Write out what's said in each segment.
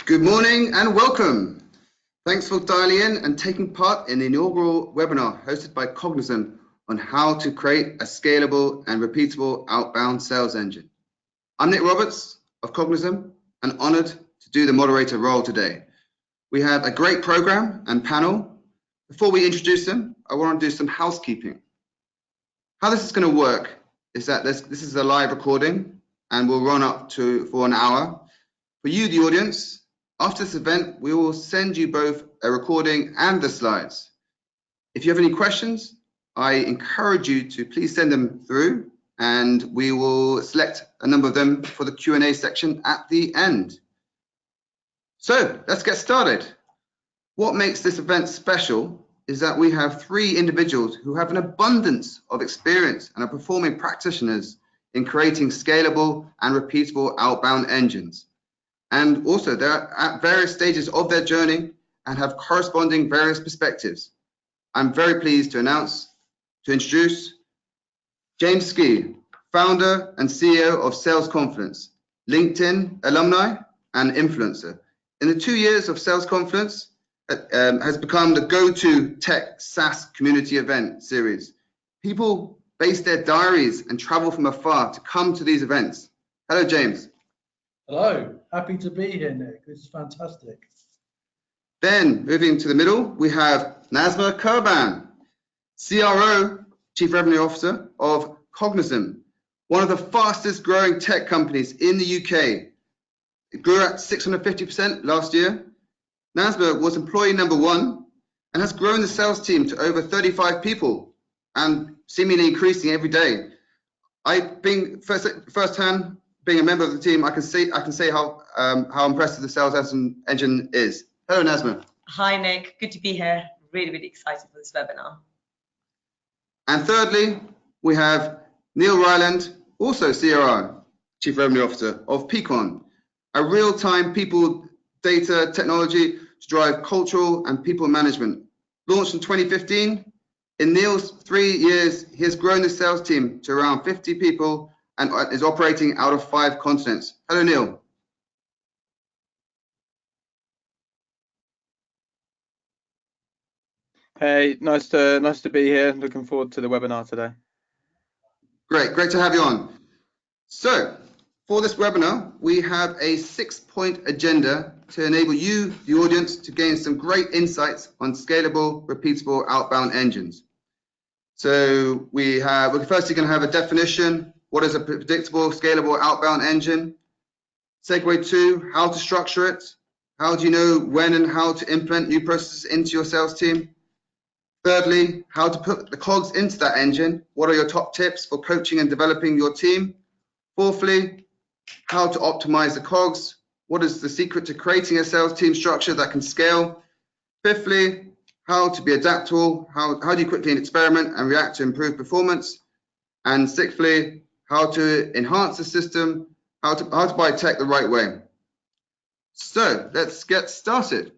Good morning and welcome. Thanks for dialing in and taking part in the inaugural webinar hosted by Cognism on how to create a scalable and repeatable outbound sales engine. I'm Nick Roberts of Cognism and honored to do the moderator role today. We have a great program and panel. Before we introduce them, I want to do some housekeeping. How this is going to work is that this is a live recording and will run up for an hour. For you, the audience, after this event, we will send you both a recording and the slides. If you have any questions, I encourage you to please send them through and we will select a number of them for the Q&A section at the end. So let's get started. What makes this event special is that we have 3 individuals who have an abundance of experience and are performing practitioners in creating scalable and repeatable outbound engines. And also they're at various stages of their journey and have corresponding various perspectives. I'm very pleased to introduce James Ski, founder and CEO of Sales Confidence, LinkedIn alumni and influencer. In the 2 years of Sales Confidence, has become the go-to tech SaaS community event series. People base their diaries and travel from afar to come to these events. Hello, James. Hello, happy to be here, Nick. This is fantastic. Then, moving to the middle, we have Nazma Kurban, CRO, Chief Revenue Officer of Cognism, one of the fastest growing tech companies in the UK. It grew at 650% last year. Nazma was employee number 1 and has grown the sales team to over 35 people and seemingly increasing every day. Being firsthand, being a member of the team, I can say how impressive the sales engine is. Hello, Nazma. Hi, Nick. Good to be here. Really excited for this webinar. And thirdly, we have Neil Ryland, also CRO, Chief Revenue Officer of Peakon, a real-time people data technology to drive cultural and people management. Launched in 2015, in Neil's 3 years, he has grown the sales team to around 50 people and is operating out of 5 continents. Hello, Neil. Hey, nice to be here. Looking forward to the webinar today. Great to have you on. So, for this webinar, we have a 6-point agenda to enable you, the audience, to gain some great insights on scalable, repeatable outbound engines. So we're firstly going to have a definition. What is a predictable, scalable outbound engine? Segue 2, how to structure it. How do you know when and how to implement new processes into your sales team? Thirdly, how to put the cogs into that engine. What are your top tips for coaching and developing your team? Fourthly, how to optimize the cogs. What is the secret to creating a sales team structure that can scale? Fifthly, how to be adaptable. How do you quickly experiment and react to improve performance? And sixthly, how to enhance the system, how to buy tech the right way. So let's get started.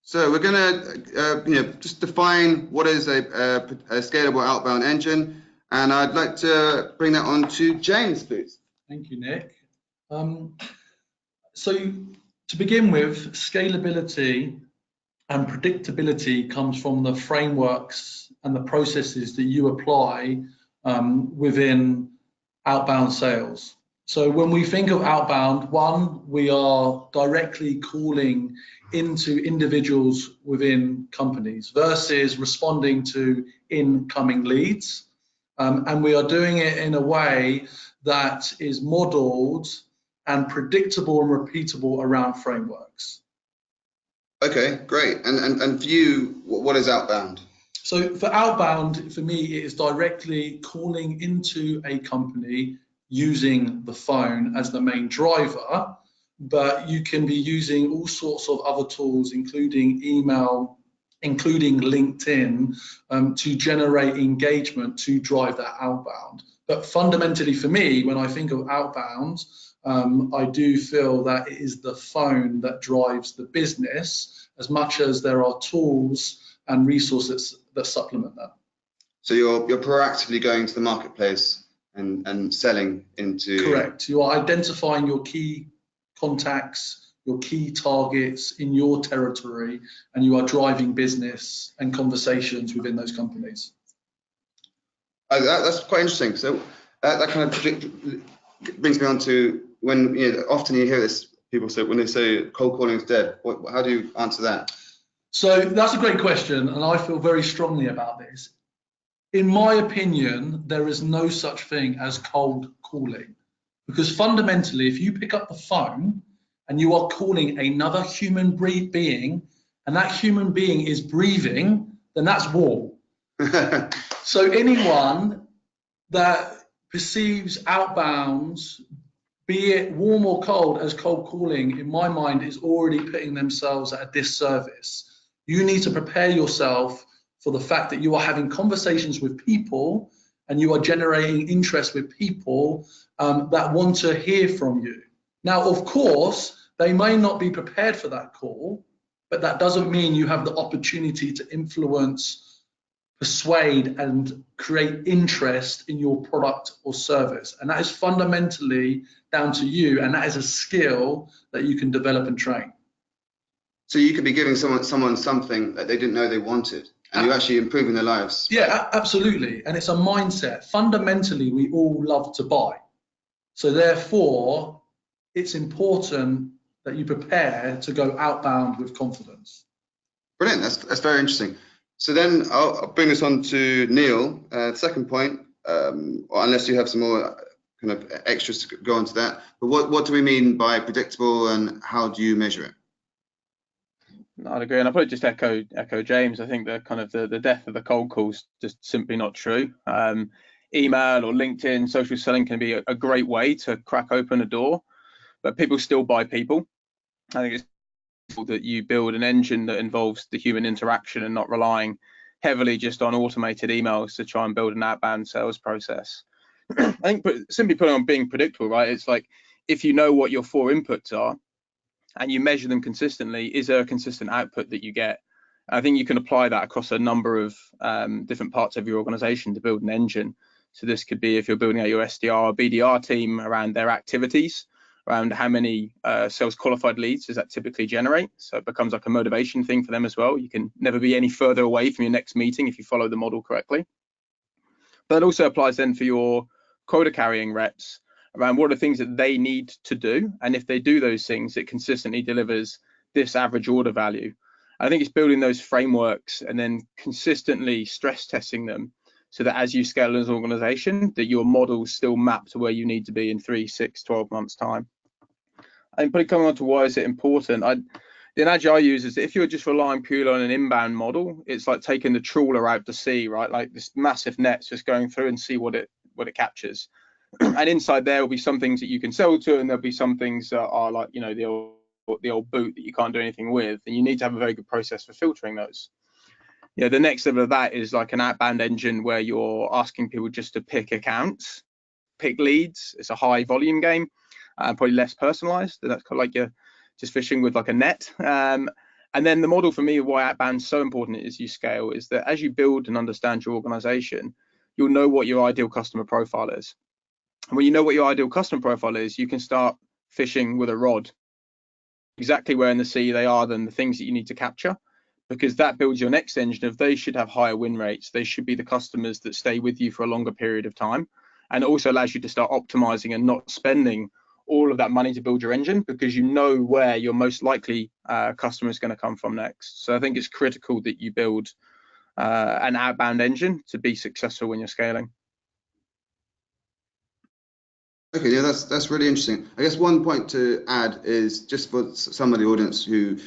So we're going to just define what is a scalable outbound engine, and I'd like to bring that on to James, please. Thank you, Nick. So to begin with, scalability and predictability comes from the frameworks and the processes that you apply within outbound sales. So when we think of outbound, one, we are directly calling into individuals within companies versus responding to incoming leads. And we are doing it in a way that is modeled and predictable and repeatable around frameworks. Okay, great. And for you, what is outbound? So for outbound, for me, it is directly calling into a company using the phone as the main driver, but you can be using all sorts of other tools, including email, including LinkedIn, to generate engagement to drive that outbound. But fundamentally for me, when I think of outbound, I do feel that it is the phone that drives the business as much as there are tools and resources that supplement that. So you're proactively going to the marketplace and selling into... Correct. You are identifying your key contacts, your key targets in your territory, and you are driving business and conversations within those companies. That's quite interesting. So that kind of brings me on to when often you hear this, people say when they say cold calling is dead. How do you answer that? So that's a great question, and I feel very strongly about this. In my opinion, there is no such thing as cold calling, because fundamentally, if you pick up the phone and you are calling another human being, and that human being is breathing, then that's war. So anyone that perceives outbounds, be it warm or cold, as cold calling, in my mind, is already putting themselves at a disservice. You need to prepare yourself for the fact that you are having conversations with people and you are generating interest with people that want to hear from you. Now, of course, they may not be prepared for that call, but that doesn't mean you have the opportunity to influence, persuade, and create interest in your product or service. And that is fundamentally down to you, and that is a skill that you can develop and train. So you could be giving someone something that they didn't know they wanted, and you're actually improving their lives. Yeah, absolutely. And it's a mindset. Fundamentally, we all love to buy. So therefore, it's important that you prepare to go outbound with confidence. Brilliant. That's very interesting. So then I'll bring this on to Neil. Second point, or unless you have some more kind of extras to go into that. But what do we mean by predictable, and how do you measure it? I'd agree, and I'll probably just echo James. I think the death of the cold call's just simply not true. Email or LinkedIn, social selling can be a great way to crack open a door, but people still buy people. I think it's important that you build an engine that involves the human interaction and not relying heavily just on automated emails to try and build an outbound sales process. I think simply putting on being predictable, right? It's like if you know what your 4 inputs are, and you measure them consistently, is there a consistent output that you get? I think you can apply that across a number of different parts of your organization to build an engine. So this could be if you're building out your SDR or BDR team around their activities, around how many sales qualified leads does that typically generate. So it becomes like a motivation thing for them as well. You can never be any further away from your next meeting if you follow the model correctly. But it also applies then for your quota carrying reps, around what are the things that they need to do, and if they do those things, it consistently delivers this average order value. I think it's building those frameworks and then consistently stress testing them so that as you scale as an organization, that your models still map to where you need to be in 3, 6, 12 months time. I think probably coming on to why is it important, the analogy I use is that if you're just relying purely on an inbound model, it's like taking the trawler out to sea, right? Like this massive net's just going through and see what it captures. And inside there will be some things that you can sell to, and there'll be some things that are like, the old boot that you can't do anything with, and you need to have a very good process for filtering those. The next level of that is like an outbound engine where you're asking people just to pick accounts, pick leads. It's a high volume game, probably less personalized. That's kind of like you're just fishing with like a net. And then the model for me, why outbound is so important as you scale, is that as you build and understand your organization, you'll know what your ideal customer profile is. And when you know what your ideal customer profile is, you can start fishing with a rod, exactly where in the sea they are, than the things that you need to capture, because that builds your next engine of they should have higher win rates. They should be the customers that stay with you for a longer period of time. And it also allows you to start optimizing and not spending all of that money to build your engine, because you know where your most likely customer is going to come from next. So I think it's critical that you build an outbound engine to be successful when you're scaling. Okay, yeah, that's really interesting. I guess one point to add is just for some of the audience who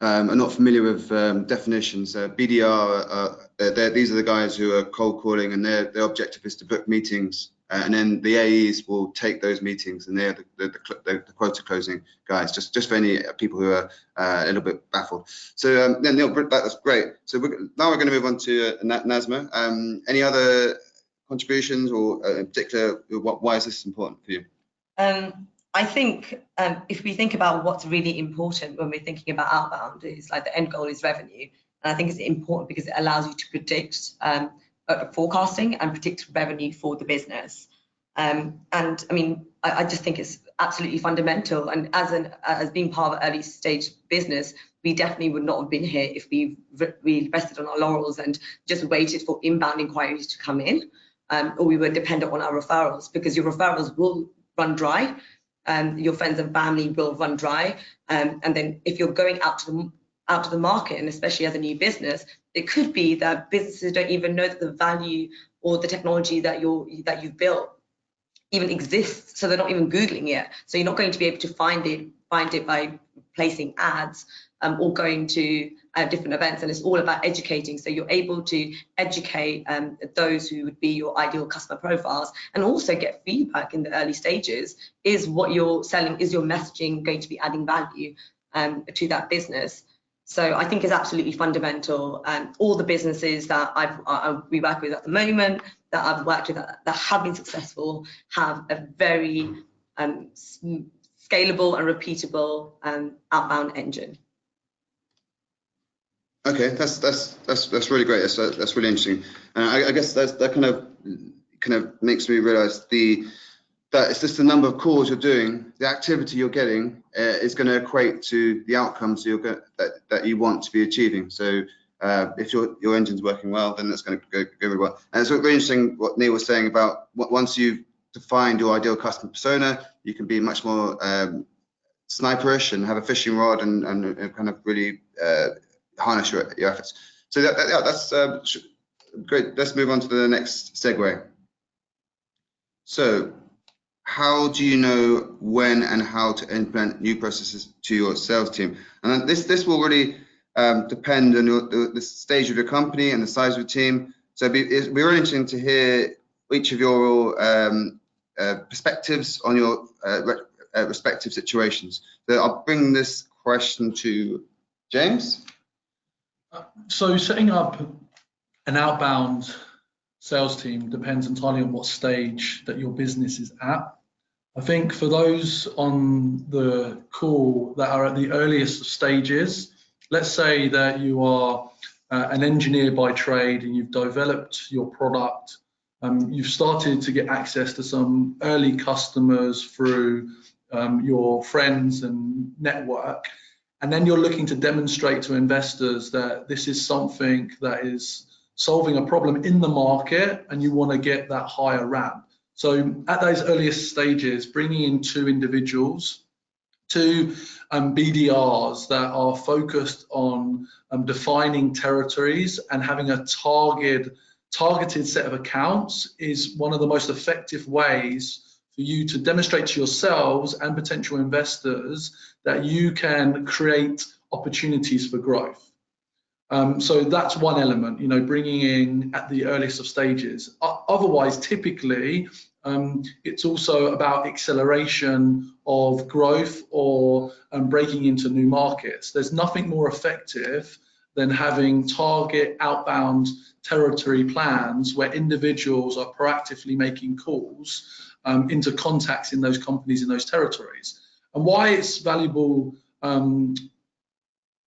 are not familiar with definitions. BDR, these are the guys who are cold calling, and their objective is to book meetings, and then the AEs will take those meetings, and they're the quota closing guys. Just for any people who are a little bit baffled. So then Neil, that's great. So now we're going to move on to Nazma. Any other contributions, or in particular, why is this important for you? I think if we think about what's really important when we're thinking about outbound, is like the end goal is revenue. And I think it's important because it allows you to predict forecasting and predict revenue for the business. And I mean, I just think it's absolutely fundamental. And as being part of an early stage business, we definitely would not have been here if we rested on our laurels and just waited for inbound inquiries to come in, or we were dependent on our referrals, because your referrals will run dry, your friends and family will run dry, and then if you're going out to the market, and especially as a new business, it could be that businesses don't even know that the value or the technology that you've built even exists, so they're not even Googling it. So you're not going to be able to find it by placing ads or going to different events, and it's all about educating. So you're able to educate those who would be your ideal customer profiles, and also get feedback in the early stages. Is what you're selling, is your messaging going to be adding value to that business? So I think it's absolutely fundamental. All the businesses that we work with at the moment, that I've worked with that have been successful, have a very scalable and repeatable outbound engine. Okay, that's really great. That's really interesting, and I guess that kind of makes me realise that it's just the number of calls you're doing, the activity you're getting is going to equate to the outcomes that you want to be achieving. So if your engine's working well, then that's going to go really well. And it's very interesting what Neil was saying about once you've defined your ideal customer persona, you can be much more sniperish and have a fishing rod and kind of really harness your efforts. So that's great. Let's move on to the next segue. So, how do you know when and how to implement new processes to your sales team? And this will really depend on the stage of your company and the size of your team. So it'd be really interesting to hear each of your perspectives on your respective situations. So I'll bring this question to James. So setting up an outbound sales team depends entirely on what stage that your business is at. I think for those on the call that are at the earliest of stages, let's say that you are an engineer by trade and you've developed your product, you've started to get access to some early customers through your friends and network, and then you're looking to demonstrate to investors that this is something that is solving a problem in the market and you want to get that higher ramp. So at those earliest stages, bringing in two individuals, two BDRs that are focused on defining territories and having a targeted set of accounts is one of the most effective ways for you to demonstrate to yourselves and potential investors that you can create opportunities for growth. So that's one element, bringing in at the earliest of stages. Otherwise, typically, it's also about acceleration of growth or breaking into new markets. There's nothing more effective than having target outbound territory plans where individuals are proactively making calls into contacts in those companies in those territories. And why it's valuable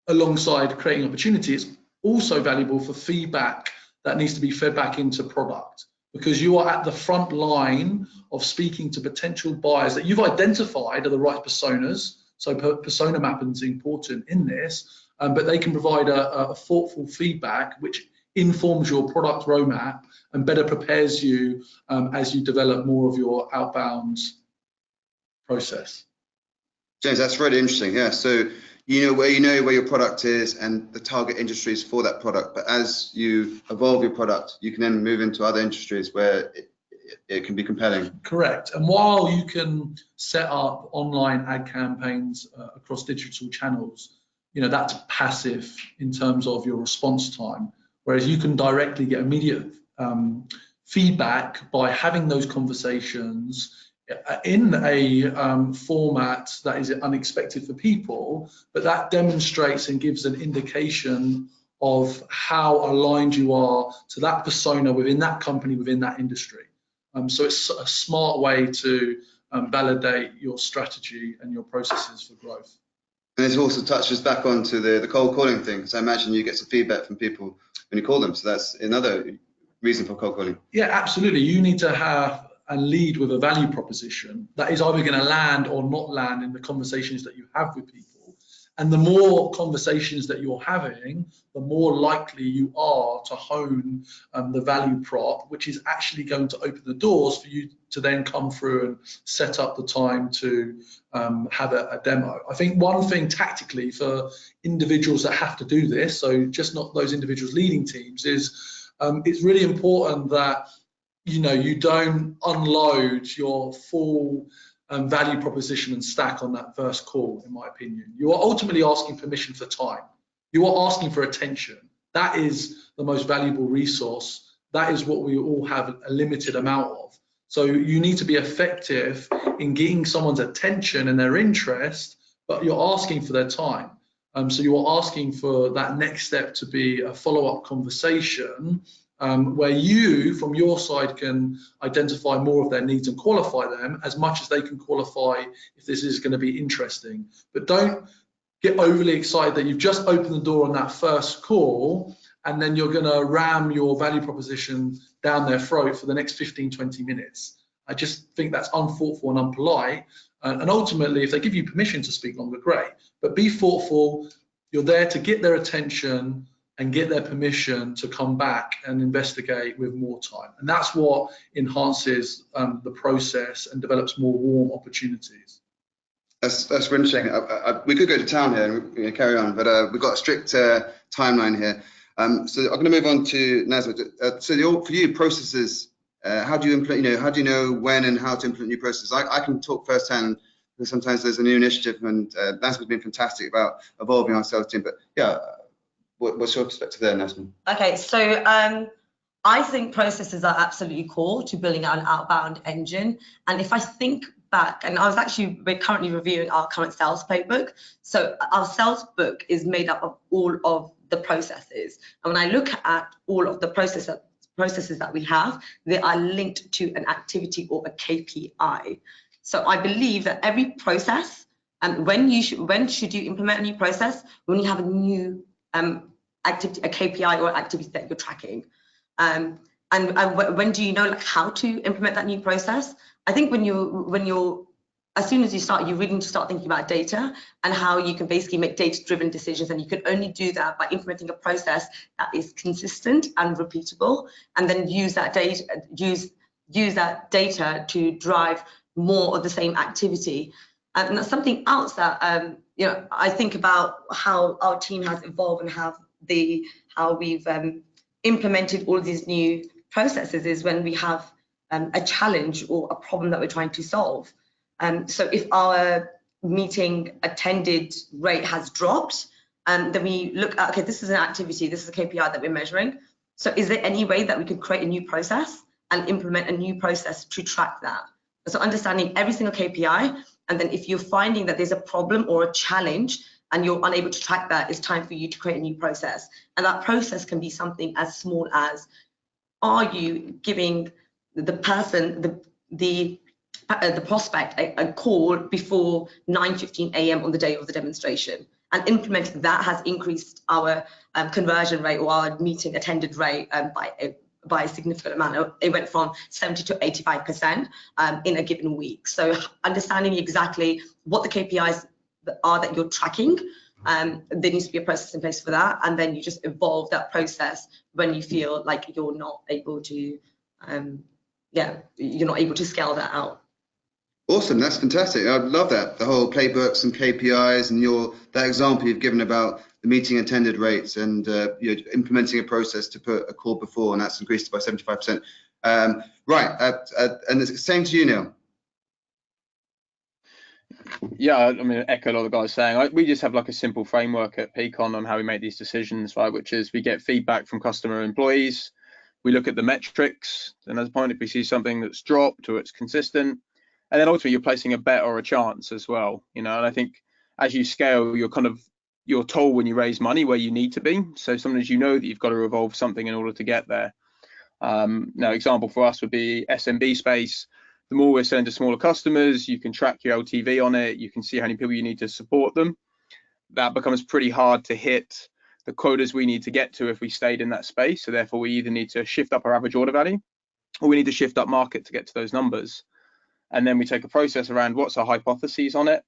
alongside creating opportunity, it's also valuable for feedback that needs to be fed back into product, because you are at the front line of speaking to potential buyers that you've identified are the right personas. So persona mapping is important in this, but they can provide a thoughtful feedback which informs your product roadmap and better prepares you as you develop more of your outbound process. James, that's really interesting. Yeah, so you know where your product is and the target industries for that product, but as you evolve your product, you can then move into other industries where it can be compelling. Correct. And while you can set up online ad campaigns across digital channels, that's passive in terms of your response time, whereas you can directly get immediate feedback by having those conversations in a format that is unexpected for people, but that demonstrates and gives an indication of how aligned you are to that persona within that company, within that industry. So it's a smart way to validate your strategy and your processes for growth. And this also touches back onto the cold calling thing, because I imagine you get some feedback from people when you call them. So that's another reason for cold calling. Yeah, absolutely. You need to have and lead with a value proposition that is either going to land or not land in the conversations that you have with people. And the more conversations that you're having, the more likely you are to hone the value prop, which is actually going to open the doors for you to then come through and set up the time to have a demo. I think one thing tactically for individuals that have to do this, so just not those individuals leading teams, is it's really important that you don't unload your full value proposition and stack on that first call. In my opinion, you are ultimately asking permission for time. You are asking for attention. That is the most valuable resource. That is what we all have a limited amount of. So you need to be effective in getting someone's attention and their interest, but you're asking for their time. So you are asking for that next step to be a follow-up conversation where you, from your side, can identify more of their needs and qualify them as much as they can qualify if this is going to be interesting. But don't get overly excited that you've just opened the door on that first call and then you're going to ram your value proposition down their throat for the next 15, 20 minutes. I just think that's unthoughtful and unpolite. And ultimately, if they give you permission to speak longer, great. But be thoughtful. You're there to get their attention and get their permission to come back and investigate with more time. And that's what enhances the process and develops more warm opportunities. That's really interesting. We could go to town here and carry on, but we've got a strict timeline here. So I'm going to move on to Nazma. So for you, processes, how do you implement, how do you know when and how to implement new processes? I can talk firsthand because sometimes there's a new initiative, and Nazma's been fantastic about evolving our sales team. But yeah, what's your perspective there, Nazma? Okay, so I think processes are absolutely core to building out an outbound engine. And if I think back, and we're currently reviewing our current sales playbook. So our sales book is made up of all of the processes. And when I look at all of the processes that we have, they are linked to an activity or a KPI. So I believe that every process, and when should you implement a new process? When you have a new activity, a KPI or activity that you're tracking. And when do you know how to implement that new process? I think when you're as soon as you start, you really need to start thinking about data and how you can basically make data-driven decisions. And you can only do that by implementing a process that is consistent and repeatable, and then use that data to drive more of the same activity. And that's something else that I think about how our team has evolved and how we've implemented all of these new processes is when we have a challenge or a problem that we're trying to solve. So if our meeting attended rate has dropped, then we look at, okay, this is an activity, this is a KPI that we're measuring. So is there any way that we could create a new process and implement a new process to track that? So understanding every single KPI, and then if you're finding that there's a problem or a challenge and you're unable to track that, it's time for you to create a new process. And that process can be something as small as, are you giving the person, the prospect a call before 9:15 a.m. on the day of the demonstration? And implementing that has increased our conversion rate or our meeting attended rate by a significant amount. It went from 70 to 85% in a given week. So understanding exactly what the KPIs are that you're tracking, there needs to be a process in place for that, and then you just evolve that process when you feel like you're not able to scale that out. Awesome, that's fantastic. I love that, the whole playbooks and KPIs, and that example you've given about the meeting attended rates and implementing a process to put a call before, and that's increased by 75%. Right, and the same to you, Neil. Yeah, I mean, echo a lot of the guys saying. We just have like a simple framework at Peakon on how we make these decisions, right? Which is we get feedback from customer employees, we look at the metrics, and as a point, if we see something that's dropped or it's consistent, and then ultimately you're placing a bet or a chance as well, And I think as you scale, you're told when you raise money where you need to be. So sometimes that you've got to evolve something in order to get there. Now, example for us would be SMB space. The more we're selling to smaller customers, you can track your LTV on it. You can see how many people you need to support them. That becomes pretty hard to hit the quotas we need to get to if we stayed in that space. So therefore, we either need to shift up our average order value, or we need to shift up market to get to those numbers. And then we take a process around what's our hypotheses on it,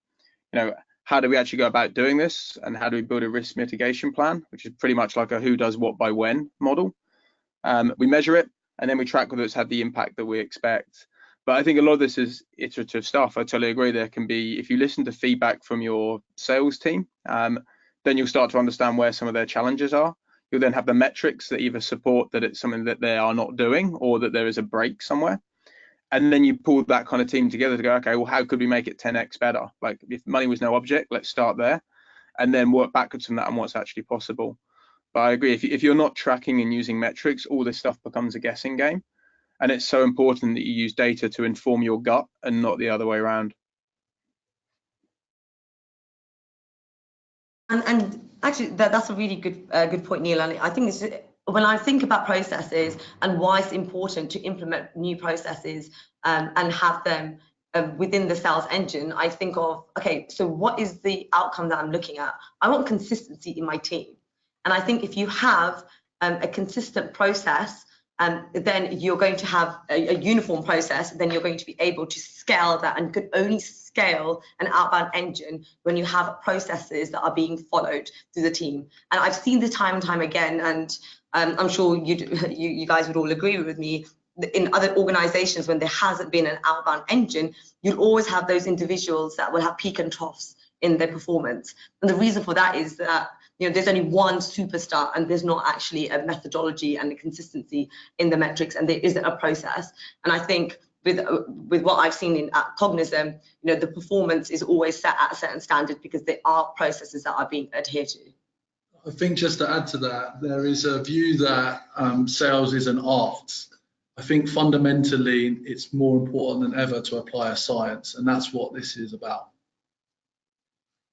how do we actually go about doing this, and how do we build a risk mitigation plan, which is pretty much like a who does what by when model. We measure it, and then we track whether it's had the impact that we expect. But I think a lot of this is iterative stuff. I totally agree. There can be, if you listen to feedback from your sales team, then you'll start to understand where some of their challenges are. You'll then have the metrics that either support that it's something that they are not doing or that there is a break somewhere. And then you pull that kind of team together to go, okay, well, how could we make it 10x better? Like, if money was no object, let's start there and then work backwards from that and what's actually possible. But I agree, if you're not tracking and using metrics, all this stuff becomes a guessing game. And it's so important that you use data to inform your gut and not the other way around. And actually, that's a really good point, Neil. And I think when I think about processes and why it's important to implement new processes and have them within the sales engine, I think of, okay, so what is the outcome that I'm looking at? I want consistency in my team. And I think if you have a consistent process, then you're going to have a uniform process, then you're going to be able to scale that, and could only scale an outbound engine when you have processes that are being followed through the team. And I've seen this time and time again, and I'm sure you guys would all agree with me, in other organizations, when there hasn't been an outbound engine, you'll always have those individuals that will have peak and troughs in their performance. And the reason for that is that there's only one superstar, and there's not actually a methodology and a consistency in the metrics, and there isn't a process. And I think with what I've seen at Cognism, the performance is always set at a certain standard because there are processes that are being adhered to. I think just to add to that, there is a view that sales is an art. I think fundamentally it's more important than ever to apply a science, and that's what this is about.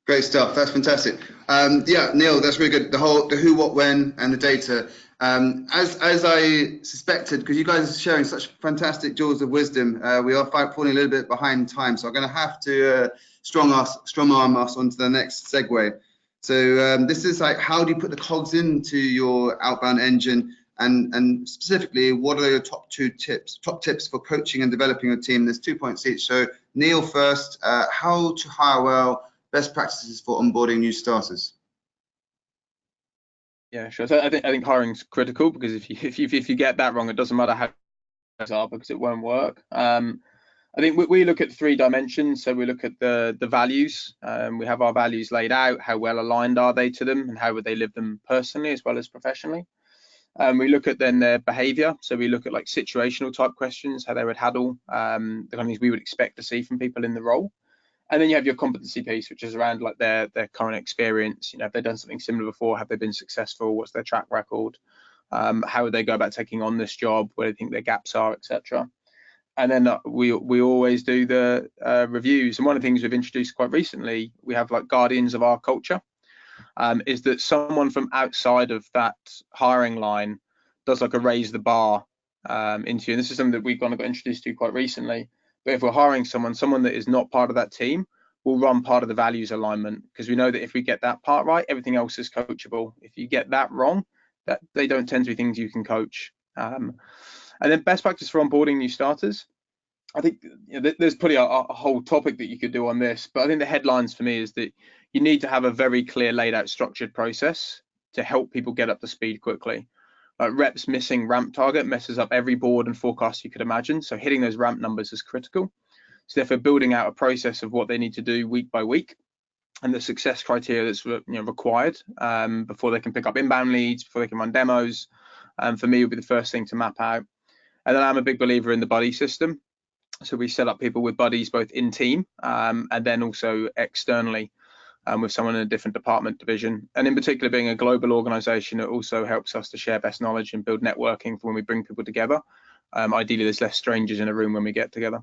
Great stuff. That's fantastic. Yeah, Neil, that's really good. The who, what, when, and the data. As I suspected, because you guys are sharing such fantastic jewels of wisdom, we are falling a little bit behind time, so I'm going to have to strong arm us onto the next segue. So this is like, how do you put the cogs into your outbound engine, and specifically, what are your top tips for coaching and developing a team? There's 2 points each. So Neil first, how to hire well. Best practices for onboarding new starters. Yeah, sure. So I think hiring's critical, because if you get that wrong, it doesn't matter how you are, because it won't work. I think we look at 3 dimensions. So we look at the values. We have our values laid out. How well aligned are they to them, and how would they live them personally as well as professionally? We look at then their behavior. So we look at like situational type questions, how they would handle the kind of things we would expect to see from people in the role. And then you have your competency piece, which is around like their current experience. Have they done something similar before? Have they been successful? What's their track record? How would they go about taking on this job? Where do they think their gaps are, etc. And then we always do the reviews. And one of the things we've introduced quite recently, we have like guardians of our culture, is that someone from outside of that hiring line does like a raise the bar interview. And this is something that we've got introduced to quite recently. But if we're hiring someone that is not part of that team, we'll run part of the values alignment, because we know that if we get that part right, everything else is coachable. If you get that wrong, that they don't tend to be things you can coach. And then best practice for onboarding new starters. I think there's probably a whole topic that you could do on this, but I think the headlines for me is that you need to have a very clear, laid out, structured process to help people get up to speed quickly. Reps missing ramp target messes up every board and forecast you could imagine. So hitting those ramp numbers is critical. So therefore, building out a process of what they need to do week by week, and the success criteria that's required before they can pick up inbound leads, before they can run demos, for me would be the first thing to map out. And then I'm a big believer in the buddy system. So we set up people with buddies both in team and then also externally. With someone in a different department division, and in particular being a global organization, it also helps us to share best knowledge and build networking for when we bring people together. Ideally, there's less strangers in a room when we get together.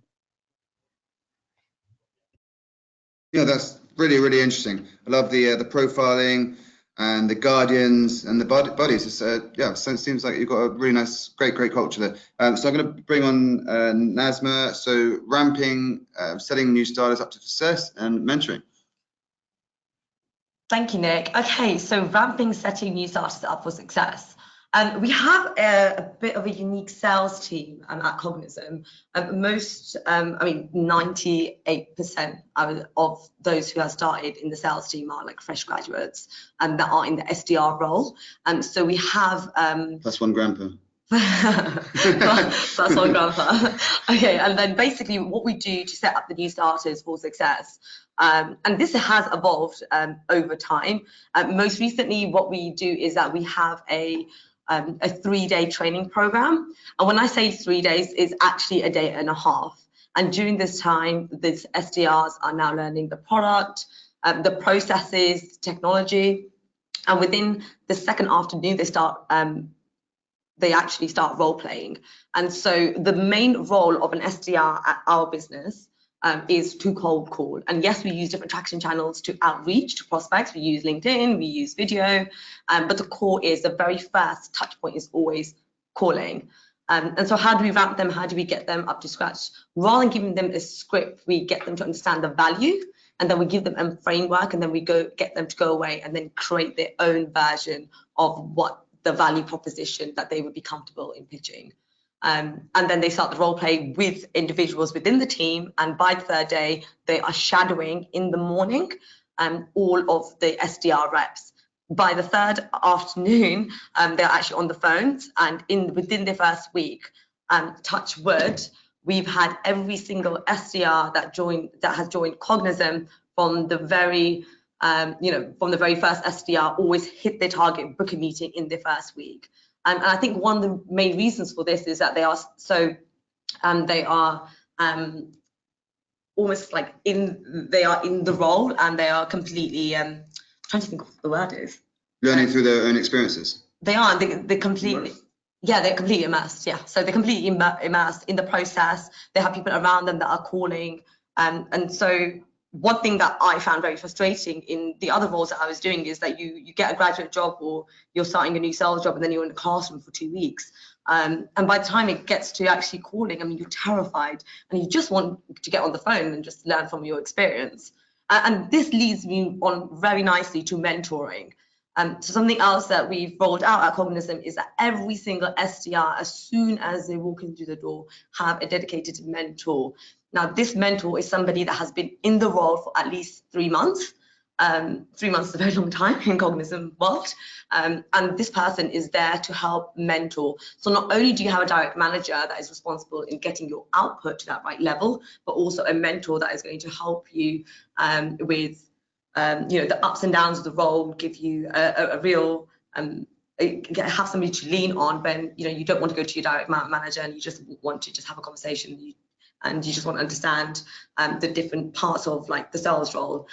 Yeah, that's really, really interesting. I love the profiling and the guardians and the buddies. It's, yeah, so it seems like you've got a really nice, great culture there. So I'm going to bring on Nazma. So ramping, setting new starters up to success, and mentoring. Thank you, Nick. Okay, so ramping, setting new starters up for success. We have a bit of a unique sales team at Cognism. I mean, 98% of those who have started in the sales team are like fresh graduates and that are in the SDR role. So we have Plus one grandpa. That's one grandpa. Okay, and then basically what we do to set up the new starters for success. And this has evolved over time. Most recently, what we do is that we have a 3-day training program. And when I say 3 days, it's actually a day and a half. And during this time, these SDRs are now learning the product, the processes, technology. And within the second afternoon, they actually start role playing. And so the main role of an SDR at our business is to cold call. And yes, we use different traction channels to outreach to prospects. We use LinkedIn, we use video, but the core is the very first touch point is always calling. And so how do we ramp them? How do we get them up to scratch? Rather than giving them a script, we get them to understand the value, and then we give them a framework, and then we get them to go away and then create their own version of what the value proposition that they would be comfortable in pitching. And then they start the role play with individuals within the team. And by the 3rd day, they are shadowing in the morning all of the SDR reps. By the 3rd afternoon, they're actually on the phones. And within the first week, touch wood, we've had every single SDR that has joined Cognism from the very from the very first SDR always hit their target, book a meeting in their first week. And I think one of the main reasons for this is that they are almost like in the role, and they are completely trying to think of what the word is. Learning through their own experiences. They're completely immersed. Yeah, they're completely immersed. Yeah, so they're completely immersed in the process. They have people around them that are calling, and so one thing that I found very frustrating in the other roles that I was doing is that you get a graduate job or you're starting a new sales job and then you're in the classroom for 2 weeks. And by the time it gets to actually calling, I mean, you're terrified and you just want to get on the phone and just learn from your experience. And this leads me on very nicely to mentoring. So something else that we've rolled out at Cognism is that every single SDR, as soon as they walk into the door, have a dedicated mentor. Now, this mentor is somebody that has been in the role for at least 3 months. 3 months is a very long time in Cognism world. And this person is there to help mentor. So not only do you have a direct manager that is responsible in getting your output to that right level, but also a mentor that is going to help you with the ups and downs of the role, give you a real have somebody to lean on when you don't want to go to your direct manager and you just want to just have a conversation and you just want to understand the different parts of like the sales role.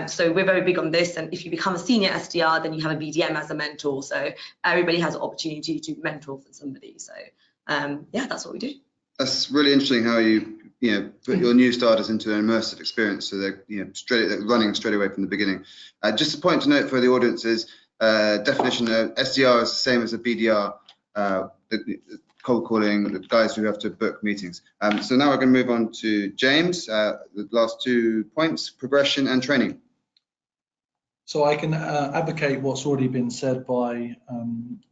So we're very big on this, and if you become a senior SDR, then you have a BDM as a mentor. So everybody has an opportunity to mentor for somebody. So yeah, that's what we do. That's really interesting how you put your new starters into an immersive experience, so they're they're running straight away from the beginning. Just a point to note for the audience is definition of SDR is the same as a BDR, the cold calling, the guys who have to book meetings. So now we're going to move on to James, the last 2 points, progression and training. So I can advocate what's already been said by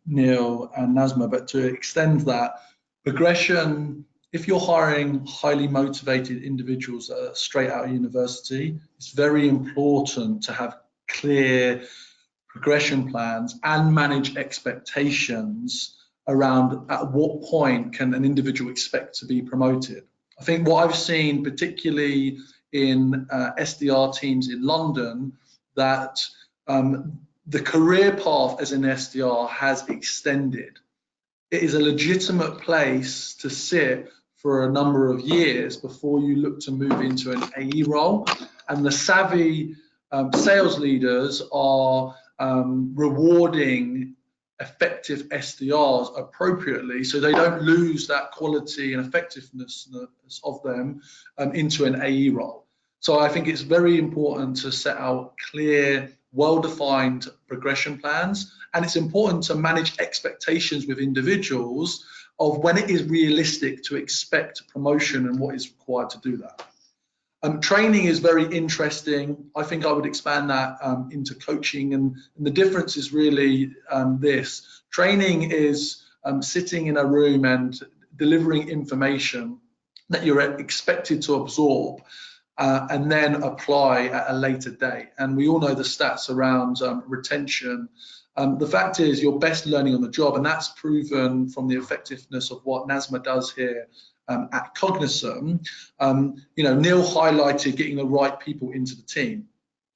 Neil and Nazma, but to extend that, progression, if you're hiring highly motivated individuals that are straight out of university, it's very important to have clear progression plans and manage expectations around at what point can an individual expect to be promoted. I think what I've seen, particularly in SDR teams in London, that the career path as an SDR has extended. It is a legitimate place to sit for a number of years before you look to move into an AE role. And the savvy sales leaders are rewarding effective SDRs appropriately so they don't lose that quality and effectiveness of them into an AE role. So I think it's very important to set out clear, well-defined progression plans, and it's important to manage expectations with individuals of when it is realistic to expect promotion and what is required to do that. Training is very interesting. I think I would expand that into coaching, and the difference is really this. Training is sitting in a room and delivering information that you're expected to absorb and then apply at a later date. And we all know the stats around retention. The fact is you're best learning on the job, and that's proven from the effectiveness of what NASMA does here at Cognism. Neil highlighted getting the right people into the team.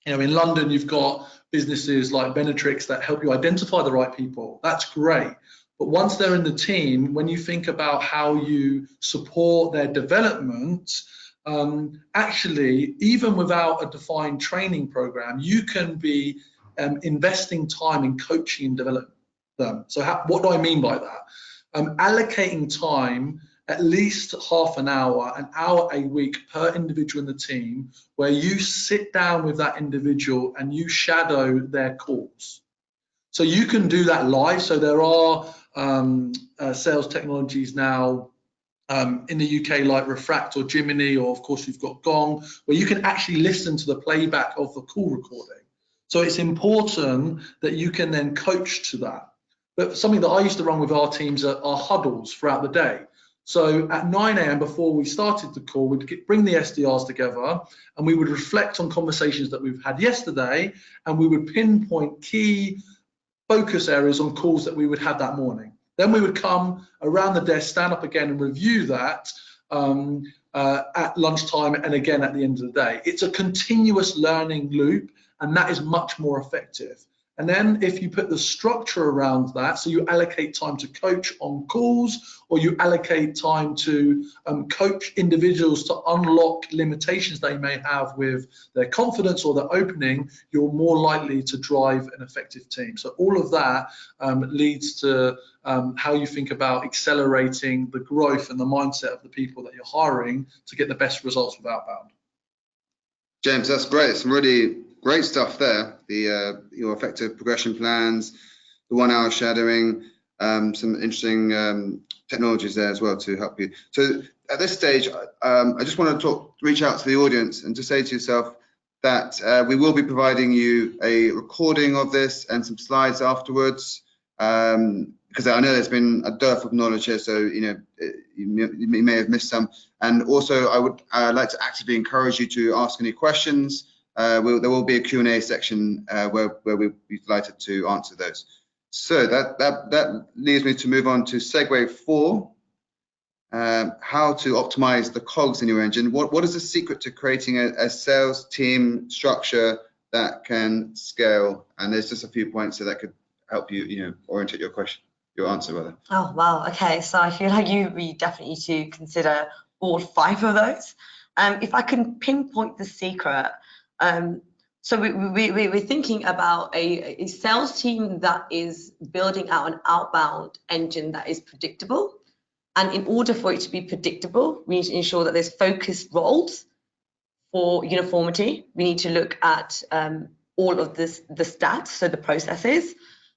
In London, you've got businesses like Benetrix that help you identify the right people. That's great. But once they're in the team, when you think about how you support their development, actually, even without a defined training program, you can be investing time in coaching and developing them. So what do I mean by that? Allocating time, at least half an hour a week per individual in the team, where you sit down with that individual and you shadow their calls. So you can do that live. So there are sales technologies now in the UK like Refract or Jiminy, or of course you've got Gong, where you can actually listen to the playback of the call recording. So it's important that you can then coach to that. But something that I used to run with our teams are huddles throughout the day. So at 9 a.m. before we started the call, we'd bring the SDRs together and we would reflect on conversations that we've had yesterday, and we would pinpoint key focus areas on calls that we would have that morning. Then we would come around the desk, stand up again and review that at lunchtime and again at the end of the day. It's a continuous learning loop, and that is much more effective. And then if you put the structure around that, so you allocate time to coach on calls, or you allocate time to coach individuals to unlock limitations they may have with their confidence or their opening, you're more likely to drive an effective team. So all of that leads to how you think about accelerating the growth and the mindset of the people that you're hiring to get the best results with outbound. James, that's great. Some really great stuff there. Your effective progression plans, the 1 hour shadowing, some interesting technologies there as well to help you. So at this stage, I just want to reach out to the audience and just say to yourself that we will be providing you a recording of this and some slides afterwards, because I know there's been a dearth of knowledge here, so you may have missed some. And also, I would like to actively encourage you to ask any questions. There will be a Q&A section where we'll be delighted to answer those. So that leads me to move on to segue 4, how to optimize the cogs in your engine. What is the secret to creating a sales team structure that can scale? And there's just a few points that could help you, orientate your answer rather. Oh, wow. Okay, so I feel like we definitely need to consider all 5 of those. If I can pinpoint the secret, so we're thinking about a sales team that is building out an outbound engine that is predictable. And in order for it to be predictable, we need to ensure that there's focused roles for uniformity. We need to look at all of the stats, so the processes.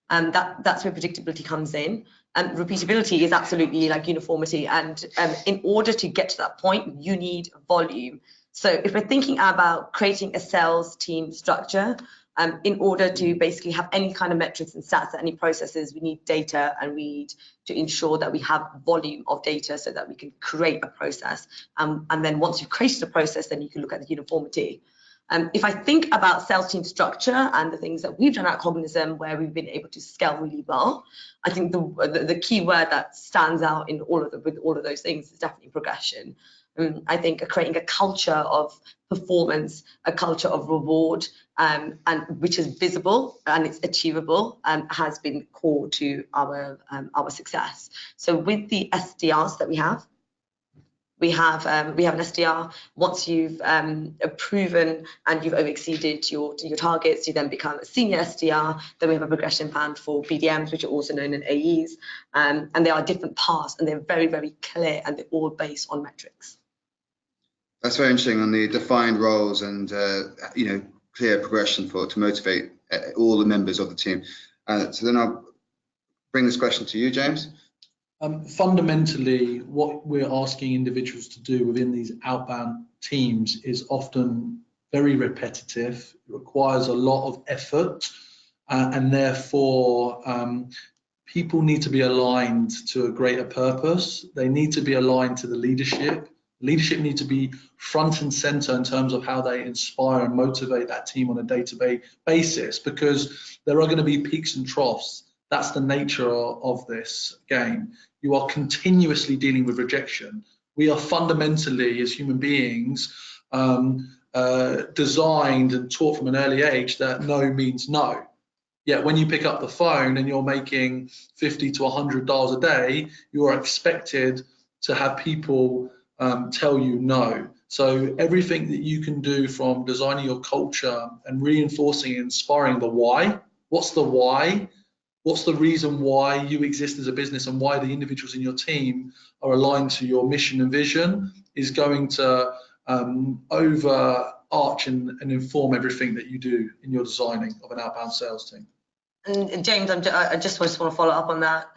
That's where predictability comes in. And repeatability is absolutely like uniformity. And in order to get to that point, you need volume. So if we're thinking about creating a sales team structure, in order to basically have any kind of metrics and stats or any processes, we need data, and we need to ensure that we have volume of data so that we can create a process. And then once you've created a process, then you can look at the uniformity. If I think about sales team structure and the things that we've done at Cognism where we've been able to scale really well, I think the key word that stands out in with all of those things is definitely progression. I think creating a culture of performance, a culture of reward, and which is visible and it's achievable, has been core to our success. So with the SDRs that we have an SDR. Once you've proven and you've exceeded your targets, you then become a senior SDR. Then we have a progression plan for BDMs, which are also known as AEs, and there are different paths, and they're very, very clear, and they're all based on metrics. That's very interesting on the defined roles and clear progression to motivate all the members of the team. So then I'll bring this question to you, James. Fundamentally, what we're asking individuals to do within these outbound teams is often very repetitive. It requires a lot of effort, and therefore people need to be aligned to a greater purpose. They need to be aligned to the leadership. Leadership need to be front and center in terms of how they inspire and motivate that team on a day-to-day basis, because there are going to be peaks and troughs. That's the nature of this game. You are continuously dealing with rejection. We are fundamentally, as human beings, designed and taught from an early age that no means no. Yet when you pick up the phone and you're making 50 to 100 dials a day, you are expected to have people tell you no. So everything that you can do, from designing your culture and reinforcing and inspiring the why. What's the why? What's the reason why you exist as a business, and why the individuals in your team are aligned to your mission and vision, is going to overarch and inform everything that you do in your designing of an outbound sales team. And James, I just want to follow up on that.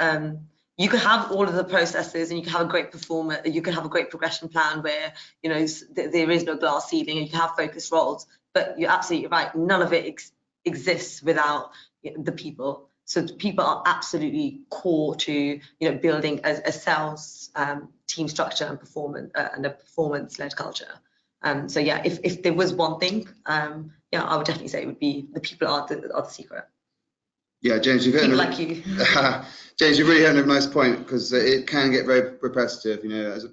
You can have all of the processes, and you can have a great performer, you can have a great progression plan where, you know, there is no glass ceiling, and you can have focused roles. But you're absolutely right, none of it exists without the people. So the people are absolutely core to, you know, building a sales team structure and performance and a performance-led culture. So yeah, if there was one thing, yeah, I would definitely say it would be the people are the secret. Yeah, James, you've hit people like you. James, you've really hit a nice point, because it can get very repetitive. You know, as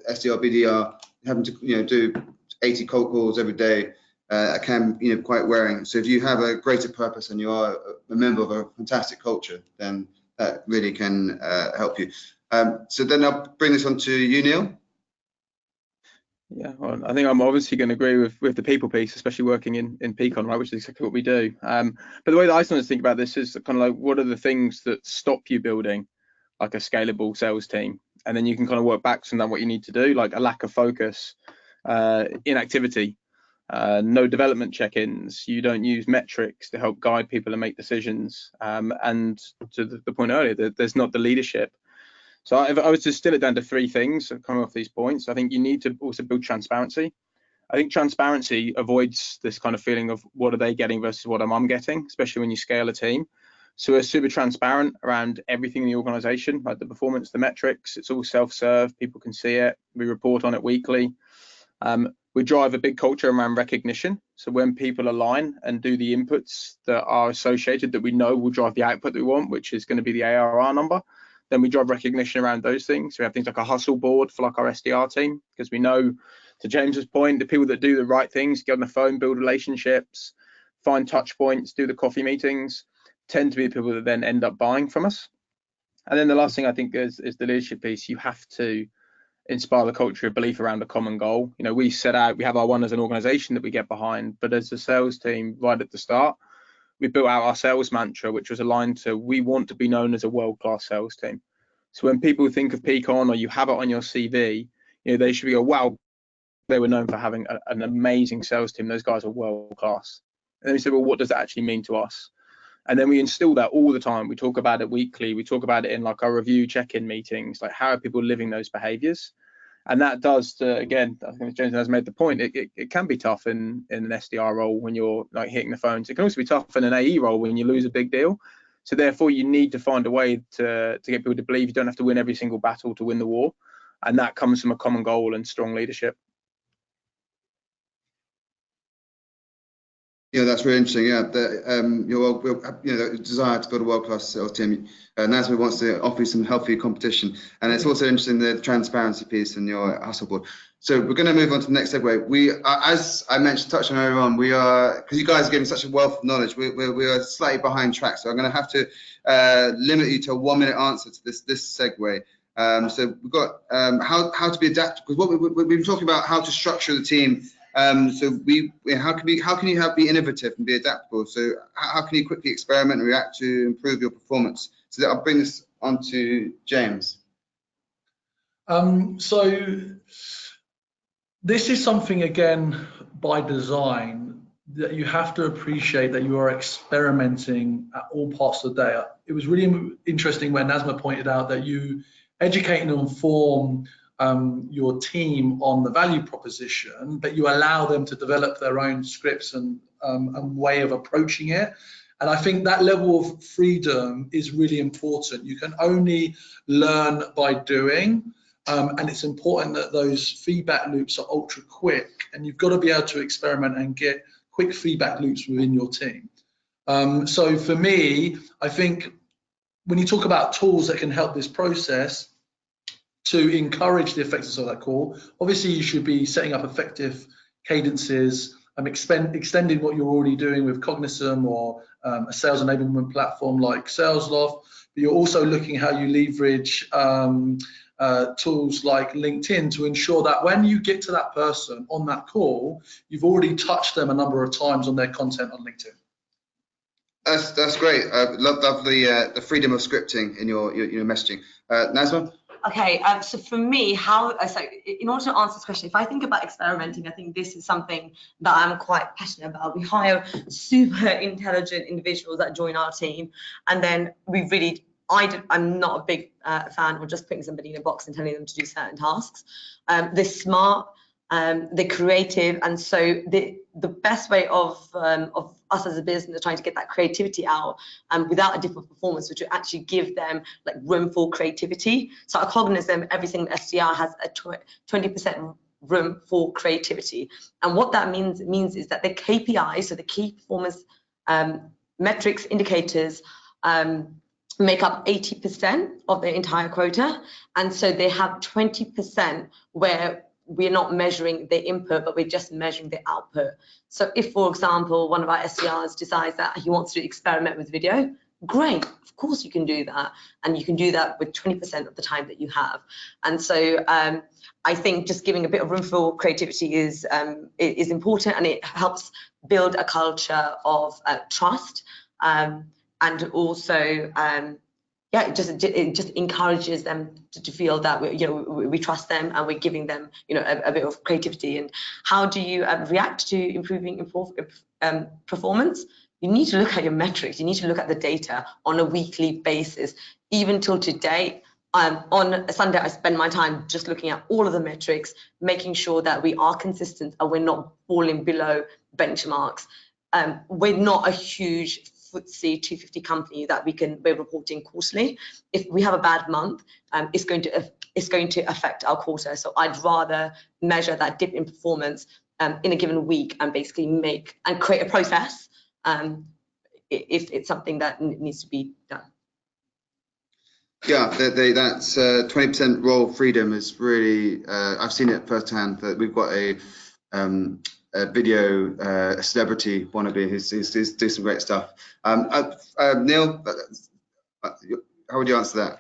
SDR, BDR, having to, you know, do 80 cold calls every day, can, you know, quite wearing. So if you have a greater purpose and you are a member of a fantastic culture, then that really can help you. So then I'll bring this on to you, Neil. Yeah, well, I think I'm obviously going to agree with the people piece, especially working in Peakon, right, which is exactly what we do. But the way that I sometimes think about this is kind of like, what are the things that stop you building like a scalable sales team? And then you can kind of work back from that, what you need to do, like a lack of focus, inactivity, no development check-ins, you don't use metrics to help guide people and make decisions, and to the point earlier, that there's not the leadership. So if I was to distill it down to three things coming off these points, I think you need to also build transparency. I think transparency avoids this kind of feeling of what are they getting versus what I'm getting, especially when you scale a team. So we're super transparent around everything in the organization, like the performance, the metrics. It's all self-serve, people can see it, we report on it weekly. We drive a big culture around recognition. So when people align and do the inputs that are associated that we know will drive the output that we want, which is going to be the ARR number, then we drive recognition around those things. So we have things like a hustle board for like our SDR team, because we know, to James's point, the people that do the right things, get on the phone, build relationships, find touch points, do the coffee meetings, tend to be the people that then end up buying from us. And then the last thing I think is the leadership piece. You have to inspire the culture of belief around a common goal. You know, we set out, we have our one as an organization that we get behind, but as a sales team right at the start, we built out our sales mantra, which was aligned to, we want to be known as a world-class sales team. So when people think of Peakon, or you have it on your CV, you know, they should be, wow, they were known for having an amazing sales team. Those guys are world-class. And then we said, well, what does that actually mean to us? And then we instill that all the time. We talk about it weekly. We talk about it in like our review check-in meetings, like how are people living those behaviors? And that does, again, I think James has made the point, it can be tough in an SDR role when you're like hitting the phones. It can also be tough in an AE role when you lose a big deal. So therefore, you need to find a way to get people to believe you don't have to win every single battle to win the war. And that comes from a common goal and strong leadership. Yeah, that's really interesting. Yeah, the desire to build a world-class sales team. NASMA wants to offer you some healthy competition, and it's also interesting the transparency piece in your hustle board. So we're going to move on to the next segue. We are, as I mentioned, touched on earlier on, we are, because you guys are giving such a wealth of knowledge, we are slightly behind track. So I'm going to have to limit you to a 1-minute answer to this segue. So we've got how to be adaptable, because what we've been talking about, how to structure the team. So how can you be innovative and be adaptable? So how can you quickly experiment and react to improve your performance? So I'll bring this on to James. So this is something, again, by design, that you have to appreciate that you are experimenting at all parts of the day. It was really interesting when Nazma pointed out that you educate and inform your team on the value proposition, but you allow them to develop their own scripts and way of approaching it. And I think that level of freedom is really important. You can only learn by doing. And it's important that those feedback loops are ultra quick, and you've got to be able to experiment and get quick feedback loops within your team. So for me, I think when you talk about tools that can help this process to encourage the effectiveness of that call, obviously you should be setting up effective cadences, extending what you're already doing with Cognism or a sales enablement platform like SalesLoft. But you're also looking how you leverage tools like LinkedIn to ensure that when you get to that person on that call, you've already touched them a number of times on their content on LinkedIn. That's great. Love the freedom of scripting in your messaging. Nazma? Okay, so for me, so in order to answer this question, if I think about experimenting, I think this is something that I'm quite passionate about. We hire super intelligent individuals that join our team, and then we really, I'm not a big fan of just putting somebody in a box and telling them to do certain tasks. They're smart, they're creative, and so the best way of us as a business trying to get that creativity out without a dip of performance, which will actually give them like room for creativity. So at Cognism, every single SDR has a 20% room for creativity, and what that means is that the KPIs, so the key performance metrics, indicators, make up 80% of their entire quota, and so they have 20% where we're not measuring their input, but we're just measuring their output. So if, for example, one of our SDRs decides that he wants to experiment with video, great, of course you can do that, and you can do that with 20% of the time that you have. And so I think just giving a bit of room for creativity is important, and it helps build a culture of trust, and also yeah, it just encourages them to feel that we trust them, and we're giving them a bit of creativity. And how do you react to improving performance? You need to look at your metrics. You need to look at the data on a weekly basis. Even till today, on a Sunday, I spend my time just looking at all of the metrics, making sure that we are consistent and we're not falling below benchmarks. We're not a huge FTSE 250 company that we're reporting quarterly. If we have a bad month, it's going to affect our quarter. So I'd rather measure that dip in performance in a given week and basically create a process if it's something that needs to be done. Yeah, that's 20% role freedom is really, I've seen it firsthand, that we've got a video celebrity wannabe who's doing some great stuff. Neil, how would you answer that?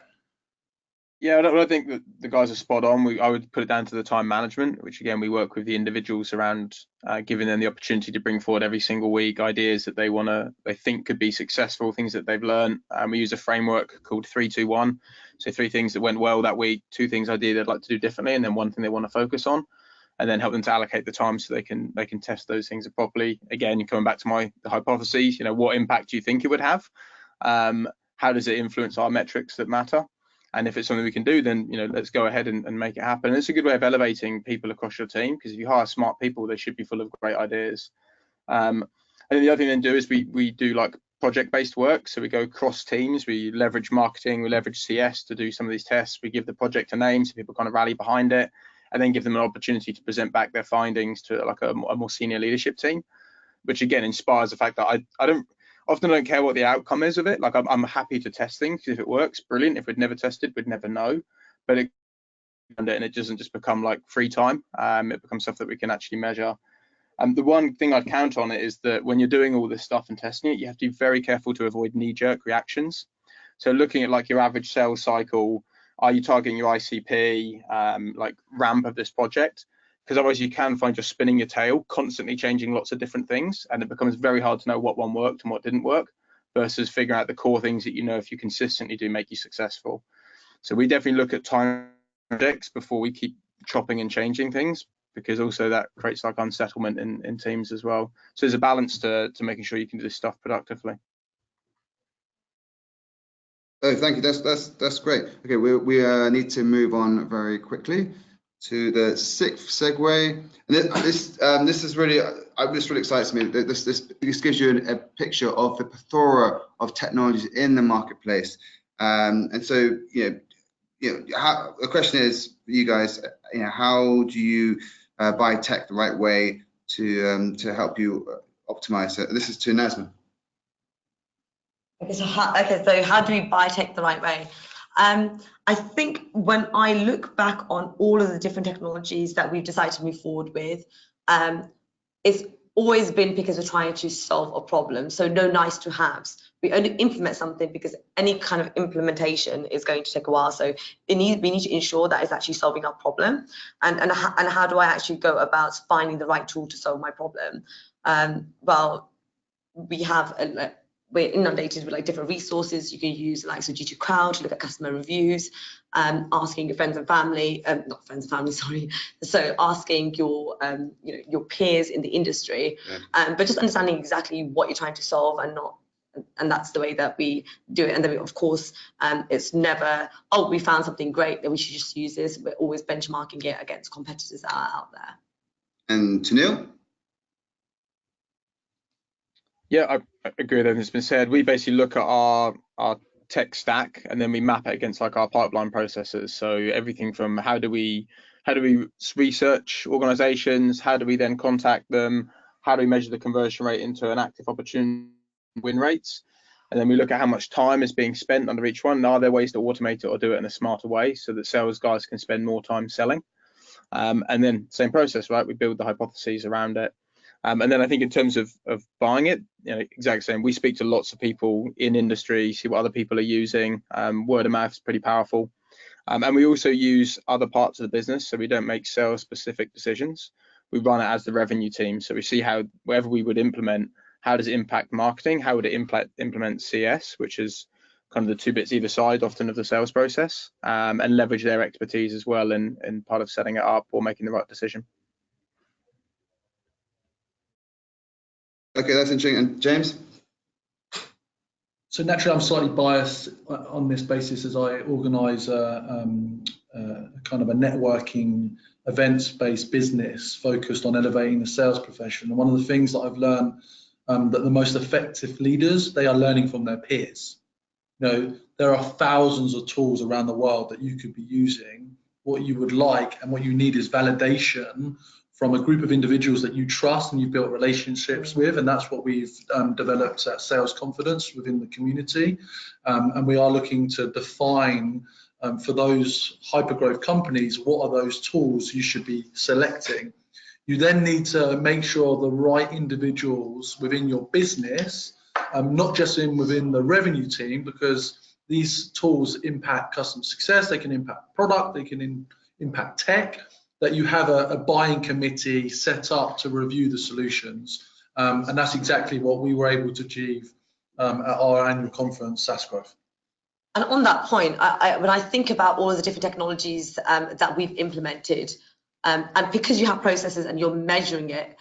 Yeah, I think that the guys are spot on. I would put it down to the time management, which again, we work with the individuals around giving them the opportunity to bring forward every single week ideas that they think could be successful, things that they've learned. And we use a framework called 3-2-1. So 3 things that went well that week, 2 things ideally they'd like to do differently, and then 1 thing they want to focus on, and then help them to allocate the time so they can test those things properly. Again, you're coming back to the hypotheses, what impact do you think it would have? How does it influence our metrics that matter? And if it's something we can do, then let's go ahead and make it happen. And it's a good way of elevating people across your team, because if you hire smart people, they should be full of great ideas. And then the other thing then do is we do like project-based work. So we go cross teams, we leverage marketing, we leverage CS to do some of these tests. We give the project a name so people kind of rally behind it, and then give them an opportunity to present back their findings to like a more senior leadership team, which again inspires the fact that I often don't care what the outcome is of it. Like I'm happy to test things, because if it works, brilliant. If we'd never tested, we'd never know. But it doesn't just become like free time. It becomes stuff that we can actually measure. The one thing I'd count on it is that when you're doing all this stuff and testing it, you have to be very careful to avoid knee-jerk reactions. So looking at like your average sales cycle, are you targeting your ICP, like ramp of this project? Because otherwise you can find you're spinning your tail, constantly changing lots of different things, and it becomes very hard to know what one worked and what didn't work, versus figuring out the core things that if you consistently do, make you successful. So we definitely look at time projects before we keep chopping and changing things, because also that creates like unsettlement in teams as well. So there's a balance to making sure you can do this stuff productively. Oh, thank you. That's great. Okay, we need to move on very quickly. to the sixth segue. And this is really, this really excites me. This gives you a picture of the plethora of technologies in the marketplace. And so, the question is for you guys, how do you buy tech the right way to help you optimize? So this is to Nazma. Okay, so how do we buy tech the right way? I think when I look back on all of the different technologies that we've decided to move forward with, it's always been because we're trying to solve a problem. So no nice to haves. We only implement something because any kind of implementation is going to take a while. So we need to ensure that it's actually solving our problem. And how do I actually go about finding the right tool to solve my problem? Well, we're inundated with like different resources. You can use like G2 Crowd to look at customer reviews, asking your friends and family, not friends and family, sorry. So asking your your peers in the industry, but just understanding exactly what you're trying to solve and that's the way that we do it. And then of course, it's never, oh, we found something great that we should just use this. We're always benchmarking it against competitors that are out there. And Tanil? Yeah, I agree with everything that's been said. We basically look at our tech stack and then we map it against like our pipeline processes. So everything from how do we research organizations, how do we then contact them, how do we measure the conversion rate into an active opportunity, win rates, and then we look at how much time is being spent under each one. Are there ways to automate it or do it in a smarter way so that sales guys can spend more time selling? And then same process, right? We build the hypotheses around it. And then I think in terms of buying it, exactly same. We speak to lots of people in industry, see what other people are using. Word of mouth is pretty powerful. And we also use other parts of the business, so we don't make sales specific decisions. We run it as the revenue team. So we see how wherever we would implement, how does it impact marketing? How would it implement CS, which is kind of the two bits either side often of the sales process, and leverage their expertise as well in part of setting it up or making the right decision. Okay, that's interesting. And James? So naturally, I'm slightly biased on this basis as I organise a kind of a networking events-based business focused on elevating the sales profession. And one of the things that I've learned that the most effective leaders, they are learning from their peers. There are thousands of tools around the world that you could be using. What you would like and what you need is validation from a group of individuals that you trust and you've built relationships with, and that's what we've developed at Sales Confidence within the community. And we are looking to define for those hypergrowth companies, what are those tools you should be selecting. You then need to make sure the right individuals within your business, not just within the revenue team, because these tools impact customer success, they can impact product, they can impact tech, that you have a buying committee set up to review the solutions. And that's exactly what we were able to achieve at our annual conference, SaaS Growth. And on that point, when I think about all of the different technologies that we've implemented, and because you have processes and you're measuring it,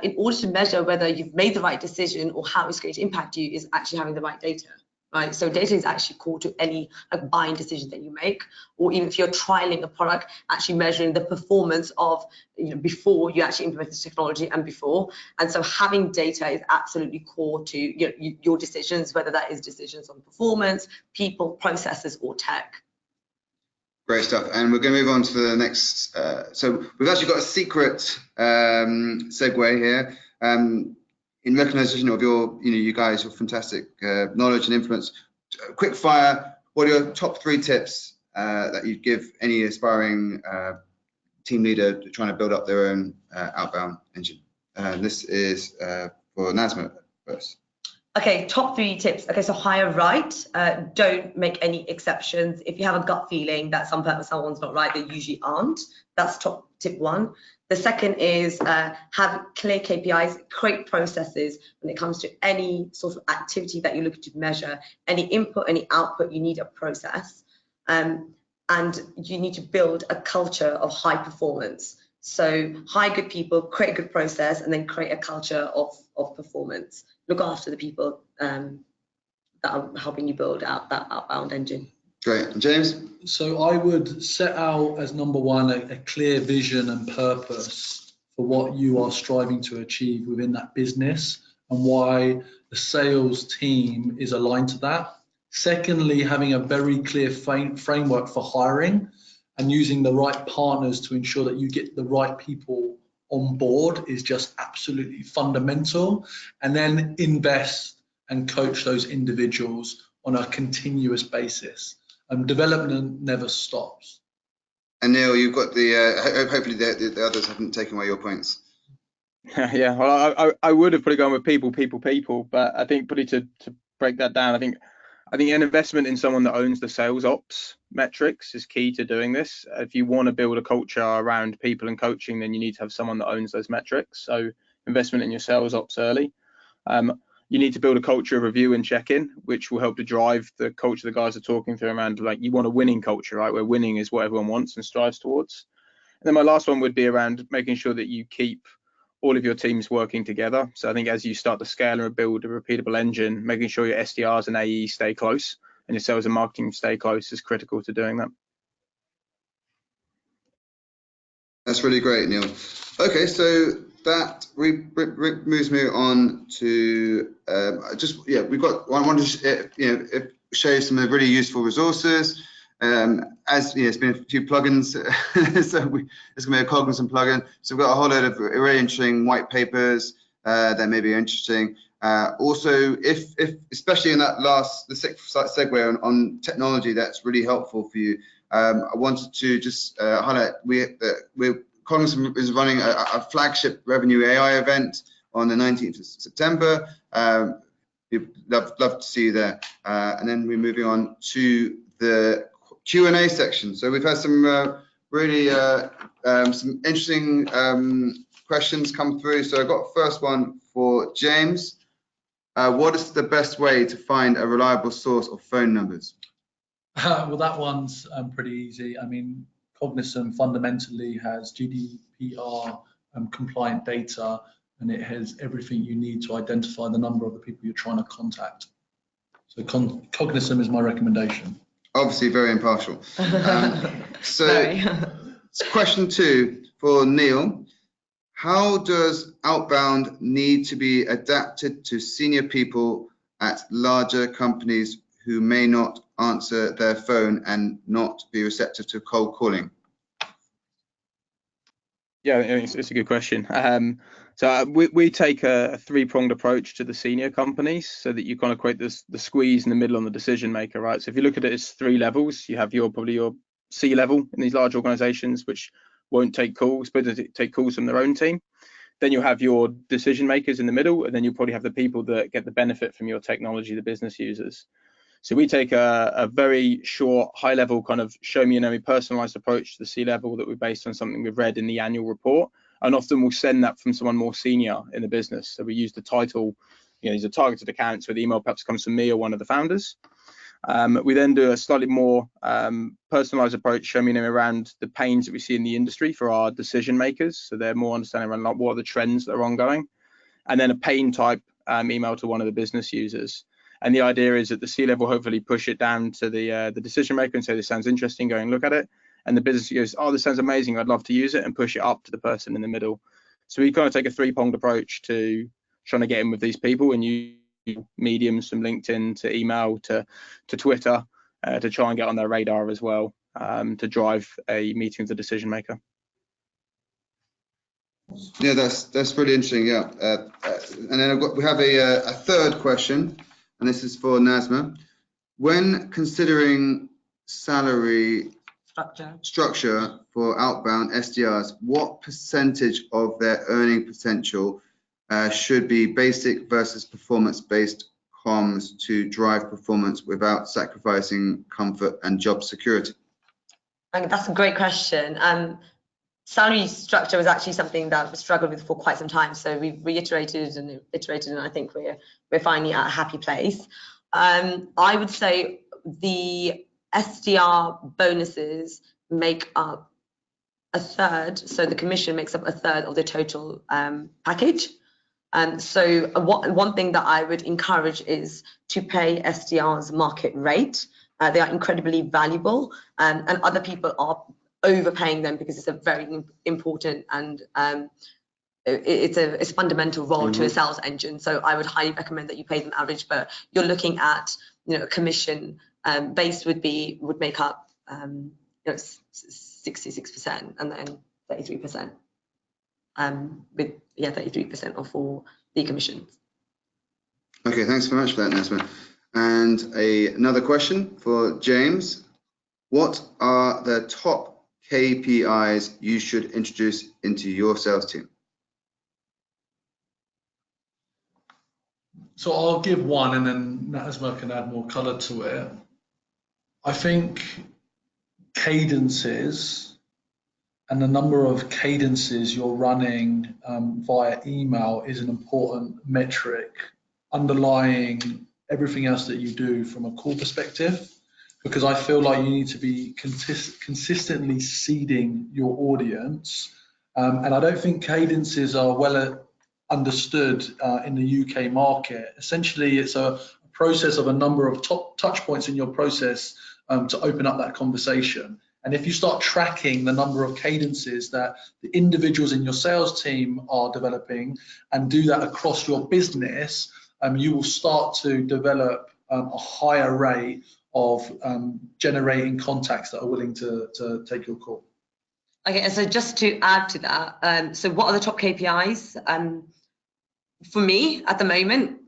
in order to measure whether you've made the right decision or how it's going to impact you is actually having the right data, right? So data is actually core to any buying decision that you make, or even if you're trialing a product, actually measuring the performance of before you actually implement this technology and before. And so having data is absolutely core to your decisions, whether that is decisions on performance, people, processes, or tech. Great stuff. And we're going to move on to the next. So we've actually got a secret segue here. In recognition of you guys, your fantastic knowledge and influence. Quick fire, what are your top 3 tips that you'd give any aspiring team leader trying to build up their own outbound engine? This is for Nazma first. Okay, top 3 tips. Okay, so hire right. Don't make any exceptions. If you have a gut feeling that someone's not right, they usually aren't. That's top tip 1. The second is have clear KPIs, create processes when it comes to any sort of activity that you're looking to measure. Any input, any output, you need a process. And you need to build a culture of high performance. So hire good people, create a good process, and then create a culture of performance. Look after the people that are helping you build out that outbound engine. Great. And James? So I would set out as number one a clear vision and purpose for what you are striving to achieve within that business and why the sales team is aligned to that. Secondly, having a very clear framework for hiring and using the right partners to ensure that you get the right people on board is just absolutely fundamental. And then invest and coach those individuals on a continuous basis. Development never stops. And Neil, you've got the, hopefully the others haven't taken away your points. Yeah, well, I would have probably gone with people, but I think probably to break that down, I think an investment in someone that owns the sales ops metrics is key to doing this. If you want to build a culture around people and coaching, then you need to have someone that owns those metrics. So investment in your sales ops early. You need to build a culture of review and check-in, which will help to drive the culture the guys are talking through around, like, you want a winning culture, right? Where winning is what everyone wants and strives towards. And then my last one would be around making sure that you keep all of your teams working together. So I think as you start to scale and build a repeatable engine, making sure your SDRs and AEs stay close and your sales and marketing stay close is critical to doing that. That's really great, Neil. Okay, so that moves me on to we've got. I want to show you some really useful resources. As you know, it's been a few plugins, so it's going to be a Cognism plugin. So we've got a whole load of really interesting white papers that may be interesting. Also, if especially in the sixth segue on technology, that's really helpful for you. I wanted to just highlight Cognism is running a flagship revenue AI event on the 19th of September. We'd love to see you there. And then we're moving on to the Q&A section. So we've had some really some interesting questions come through. So I've got first one for James. What is the best way to find a reliable source of phone numbers? Well, that one's pretty easy. I mean, Cognism fundamentally has GDPR compliant data, and it has everything you need to identify the number of the people you're trying to contact. So Cognism is my recommendation. Obviously very impartial. Question 2 for Neil. How does Outbound need to be adapted to senior people at larger companies who may not answer their phone and not be receptive to cold calling? Yeah, it's a good question. So we take a three-pronged approach to the senior companies so that you kind of create the squeeze in the middle on the decision maker, right? So if you look at it as 3 levels, you have probably your C level in these large organizations, which won't take calls, but take calls from their own team. Then you'll have your decision makers in the middle, and then you'll probably have the people that get the benefit from your technology, the business users. So we take a very short, high level kind of show me, you know me, personalized approach to the C level that we're based on something we've read in the annual report. And often we'll send that from someone more senior in the business. So we use the title, these are targeted accounts where the email perhaps comes from me or one of the founders. We then do a slightly more personalized approach, show me, you know, around the pains that we see in the industry for our decision makers. So they're more understanding around like, what are the trends that are ongoing. And then a pain type email to one of the business users. And the idea is that the C-level hopefully push it down to the decision maker and say, this sounds interesting, go and look at it. And the business goes, oh, this sounds amazing, I'd love to use it, and push it up to the person in the middle. So we kind of take a 3-pronged approach to trying to get in with these people and use mediums from LinkedIn to email to Twitter to try and get on their radar as well, to drive a meeting with the decision maker. Yeah, that's really interesting. Yeah, and then we have a third question, and this is for Nazma. When considering salary structure for outbound SDRs, what percentage of their earning potential should be basic versus performance-based comms to drive performance without sacrificing comfort and job security? That's a great question. Salary structure was actually something that we struggled with for quite some time. So we've reiterated and iterated, and I think we're finally at a happy place. I would say the SDR bonuses make up a third, so the commission makes up a third of the total package. So one thing that I would encourage is to pay SDRs market rate. They are incredibly valuable, and other people are overpaying them because it's a very important and it's a fundamental role to a sales engine. So I would highly recommend that you pay them average, but you're looking at, you know, a commission base would make up 66% and then 33%. With 33% are for the commissions. Okay, thanks very much for that, Nazma. And another question for James. What are the top KPIs you should introduce into your sales team? So I'll give one, and then Nazma can add more colour to it. I think cadences and the number of cadences you're running via email is an important metric underlying everything else that you do from a call perspective, because I feel like you need to be consistently seeding your audience. And I don't think cadences are well understood in the UK market. Essentially, it's a process of a number of touch points in your process to open up that conversation. And if you start tracking the number of cadences that the individuals in your sales team are developing and do that across your business, you will start to develop a higher rate of generating contacts that are willing to take your call. Okay, so just to add to that, so what are the top KPIs? For me at the moment,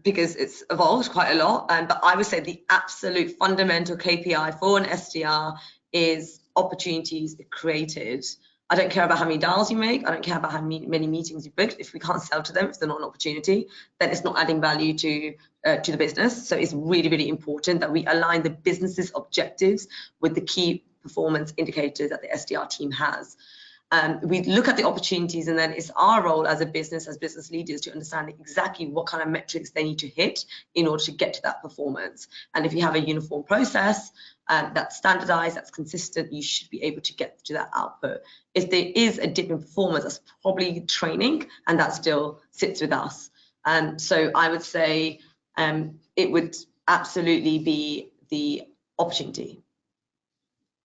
because it's evolved quite a lot, but I would say the absolute fundamental KPI for an SDR is opportunities created. I don't care about how many dials you make. I don't care about how many meetings you booked. If we can't sell to them, if they're not an opportunity, then it's not adding value to the business. So it's really, really important that we align the business's objectives with the key performance indicators that the SDR team has. We look at the opportunities, and then it's our role as business leaders to understand exactly what kind of metrics they need to hit in order to get to that performance. And if you have a uniform process that's standardized, that's consistent, you should be able to get to that output. If there is a dip in performance, that's probably training, and that still sits with us. So I would say it would absolutely be the opportunity.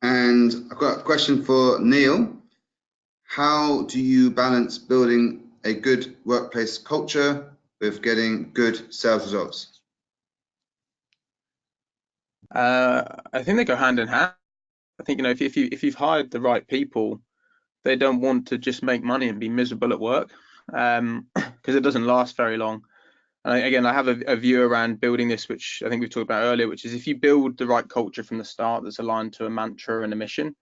And I've got a question for Neil. How do you balance building a good workplace culture with getting good sales results? I think they go hand in hand. I think, you know, if you've hired the right people, they don't want to just make money and be miserable at work, because it doesn't last very long. And again, I have a view around building this, which I think we've talked about earlier, which is if you build the right culture from the start that's aligned to a mantra and a mission,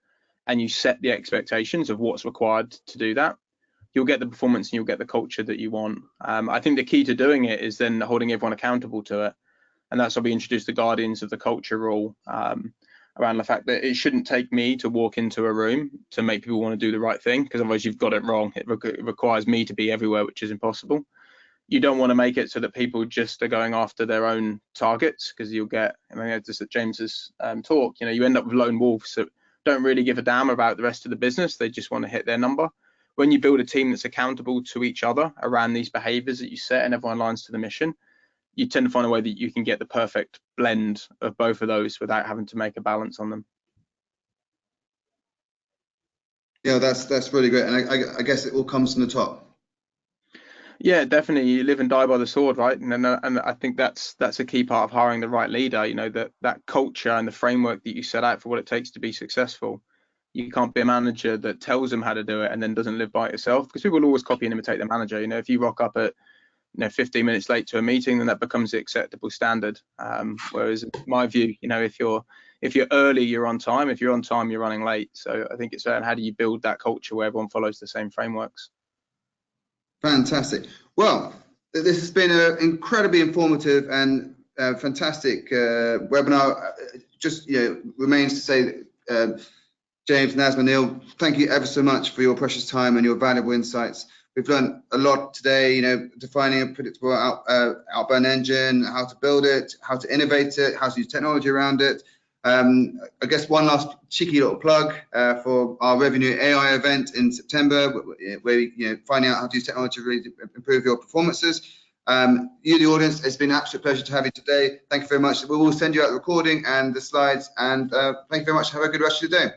and you set the expectations of what's required to do that, you'll get the performance and you'll get the culture that you want. I think the key to doing it is then holding everyone accountable to it. And that's why we introduced the guardians of the culture rule, around the fact that it shouldn't take me to walk into a room to make people want to do the right thing, because otherwise you've got it wrong. It requires me to be everywhere, which is impossible. You don't want to make it so that people just are going after their own targets, because you'll get, I mean, just at James's talk, you know, you end up with lone wolves that don't really give a damn about the rest of the business. They just want to hit their number. When you build a team that's accountable to each other around these behaviors that you set and everyone aligns to the mission, you tend to find a way that you can get the perfect blend of both of those without having to make a balance on them. Yeah, that's really great. And I guess it all comes from the top. Yeah, definitely. You live and die by the sword, right? And I think that's a key part of hiring the right leader. You know, that culture and the framework that you set out for what it takes to be successful. You can't be a manager that tells them how to do it and then doesn't live by it yourself, because people will always copy and imitate the manager. You know, if you rock up at 15 minutes late to a meeting, then that becomes the acceptable standard. Whereas, in my view, you know, if you're early, you're on time. If you're on time, you're running late. So I think it's how do you build that culture where everyone follows the same frameworks. Fantastic. Well, this has been an incredibly informative and fantastic webinar. Just, you know, remains to say, James, Nazma, Neil, thank you ever so much for your precious time and your valuable insights. We've learned a lot today, you know, defining a predictable outbound engine, how to build it, how to innovate it, how to use technology around it. I guess one last cheeky little plug for our Revenue AI event in September, where you know, finding out how to use technology to really improve your performances. You, the audience, it's been an absolute pleasure to have you today. Thank you very much. We will send you out the recording and the slides, and thank you very much. Have a good rest of your day.